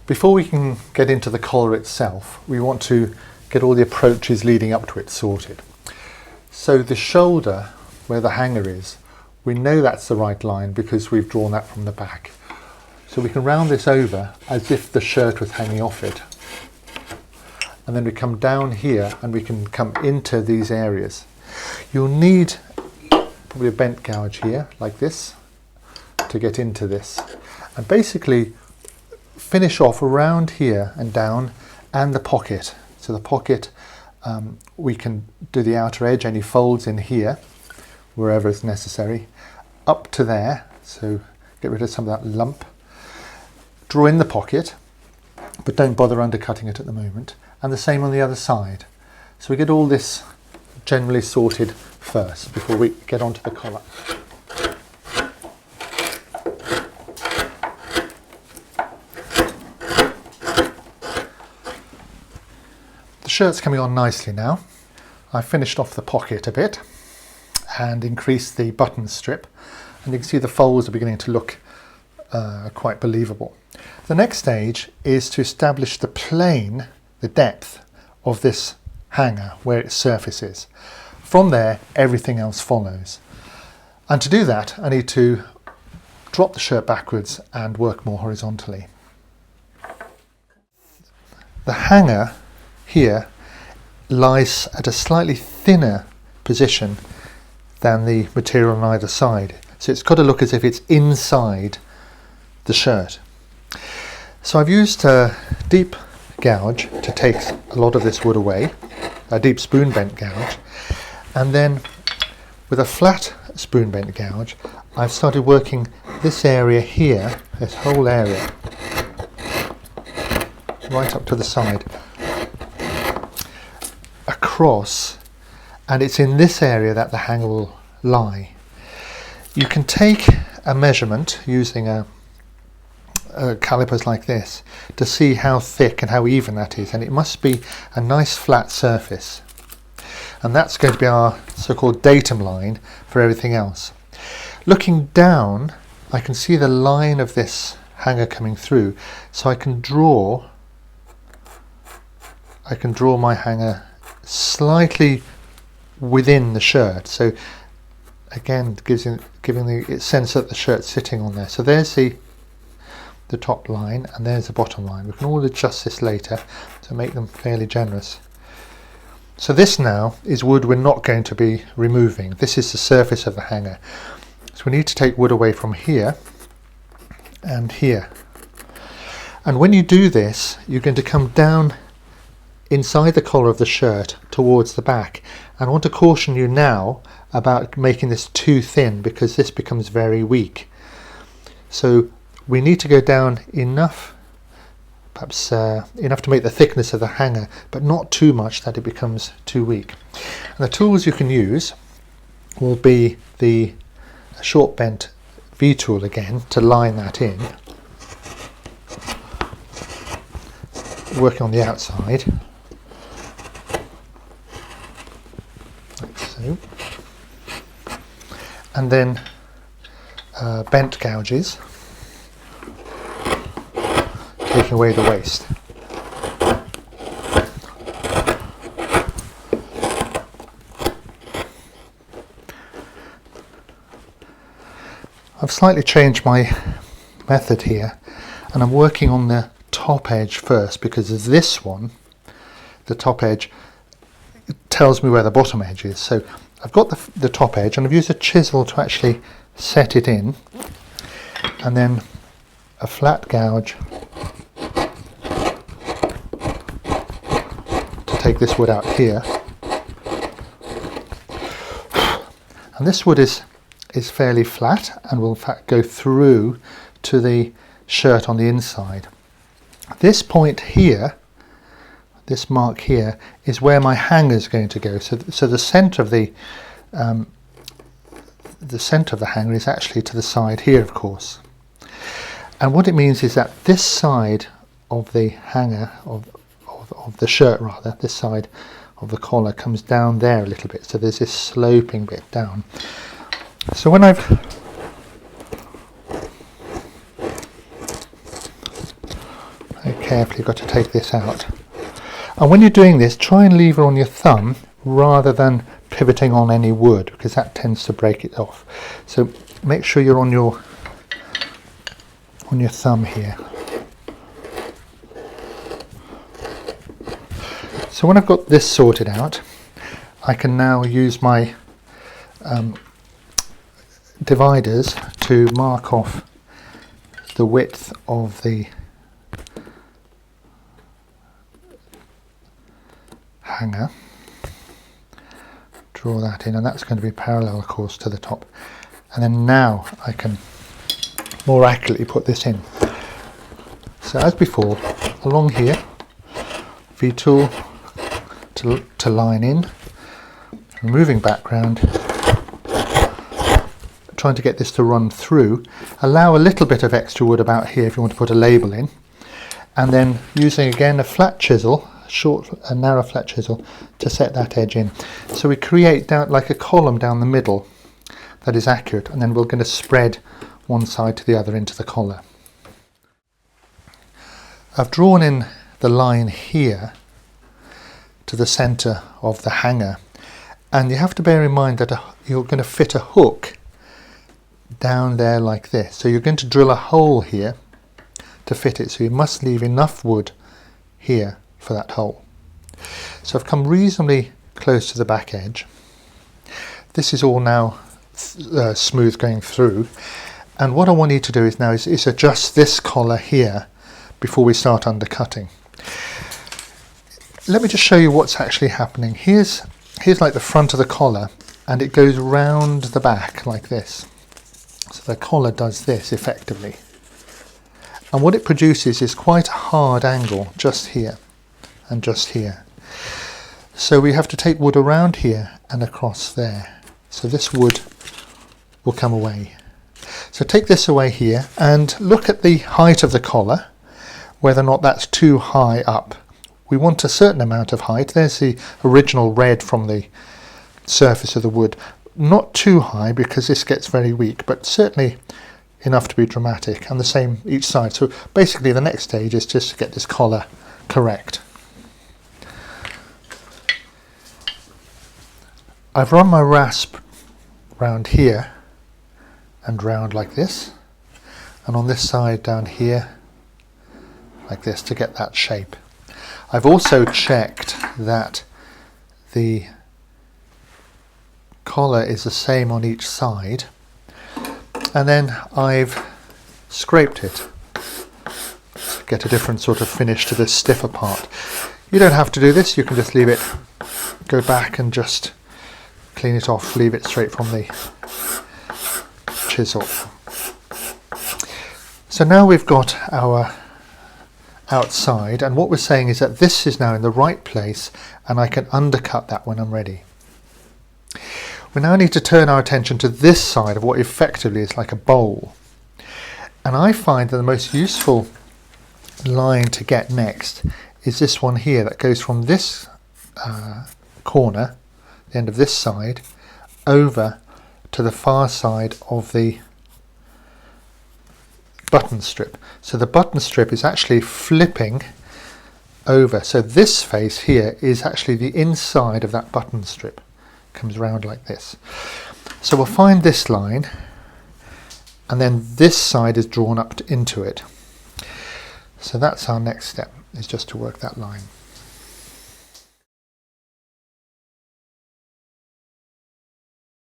Before we can get into the collar itself, we want to get all the approaches leading up to it sorted. So the shoulder, where the hanger is, we know that's the right line because we've drawn that from the back. So we can round this over as if the shirt was hanging off it. And then we come down here and we can come into these areas. You'll need probably a bent gouge here, like this, to get into this. And basically finish off around here and down, and the pocket. So the pocket, we can do the outer edge, any folds in here, wherever it's necessary, up to there. So get rid of some of that lump. Draw in the pocket, but don't bother undercutting it at the moment. And the same on the other side. So we get all this generally sorted first before we get onto the collar. The shirt's coming on nicely now. I've finished off the pocket a bit and increased the button strip, and you can see the folds are beginning to look quite believable. The next stage is to establish the plane, the depth of this hanger, where its surface is. From there, everything else follows. And to do that, I need to drop the shirt backwards and work more horizontally. The hanger here lies at a slightly thinner position than the material on either side. So it's got to look as if it's inside the shirt. So I've used a deep gouge to take a lot of this wood away, a deep spoon bent gouge, and then with a flat spoon bent gouge I've started working this area here, this whole area, right up to the side, across, and it's in this area that the hanger will lie. You can take a measurement using calipers like this to see how thick and how even that is, and it must be a nice flat surface, and that's going to be our so-called datum line for everything else. Looking down, I can see the line of this hanger coming through, so I can draw my hanger slightly within the shirt, so again giving the sense that the shirt's sitting on there. So there's the top line and there's the bottom line. We can all adjust this later to make them fairly generous. So this now is wood we're not going to be removing. This is the surface of the hanger. So we need to take wood away from here and here. And when you do this, you're going to come down inside the collar of the shirt towards the back. And I want to caution you now about making this too thin, because this becomes very weak. So we need to go down enough, perhaps enough to make the thickness of the hanger, but not too much that it becomes too weak. And the tools you can use will be the short bent V-tool again to line that in, working on the outside, like so, and then bent gouges, taking away the waste. I've slightly changed my method here, and I'm working on the top edge first, because this one, the top edge, tells me where the bottom edge is. So I've got the top edge, and I've used a chisel to actually set it in, and then a flat gouge to take this wood out here. And this wood is fairly flat and will in fact go through to the shirt on the inside. This point here, this mark here, is where my hanger is going to go. So the centre of the hanger is actually to the side here, of course. And what it means is that this side of the hanger, of the shirt rather, this side of the collar comes down there a little bit. So there's this sloping bit down. So when I've carefully. You've got to take this out. And when you're doing this, try and leave it on your thumb rather than pivoting on any wood, because that tends to break it off. So make sure you're on your thumb here. So when I've got this sorted out, I can now use my dividers to mark off the width of the hanger. Draw that in, and that's going to be parallel, of course, to the top. And then now I can more accurately put this in. So as before, along here, V-tool to line in, removing background, trying to get this to run through. Allow a little bit of extra wood about here if you want to put a label in, and then using again a flat chisel, a narrow flat chisel, to set that edge in. So we create down like a column down the middle that is accurate, and then we're going to spread one side to the other into the collar. I've drawn in the line here to the center of the hanger, and you have to bear in mind that you're going to fit a hook down there like this. So you're going to drill a hole here to fit it, so you must leave enough wood here for that hole. So I've come reasonably close to the back edge. This is all now smooth going through, and what I want you to do is now is adjust this collar here before we start undercutting. Let me just show you what's actually happening. Here's like the front of the collar, and it goes round the back like this. So the collar does this effectively, and what it produces is quite a hard angle just here and just here. So we have to take wood around here and across there, so this wood will come away. So take this away here and look at the height of the collar, whether or not that's too high up. We want a certain amount of height. There's the original red from the surface of the wood. Not too high because this gets very weak, but certainly enough to be dramatic, and the same each side. So basically the next stage is just to get this collar correct. I've run my rasp round here and round like this, and on this side down here like this to get that shape. I've also checked that the collar is the same on each side, and then I've scraped it to get a different sort of finish to this stiffer part. You don't have to do this, you can just leave it, go back and just clean it off, leave it straight from the chisel. So now we've got our outside, and what we're saying is that this is now in the right place, and I can undercut that when I'm ready. We now need to turn our attention to this side of what effectively is like a bowl, and I find that the most useful line to get next is this one here that goes from this corner, the end of this side, over to the far side of the button strip. So the button strip is actually flipping over, so this face here is actually the inside of that button strip, comes around like this. So we'll find this line, and then this side is drawn up into it. So that's our next step, is just to work that line.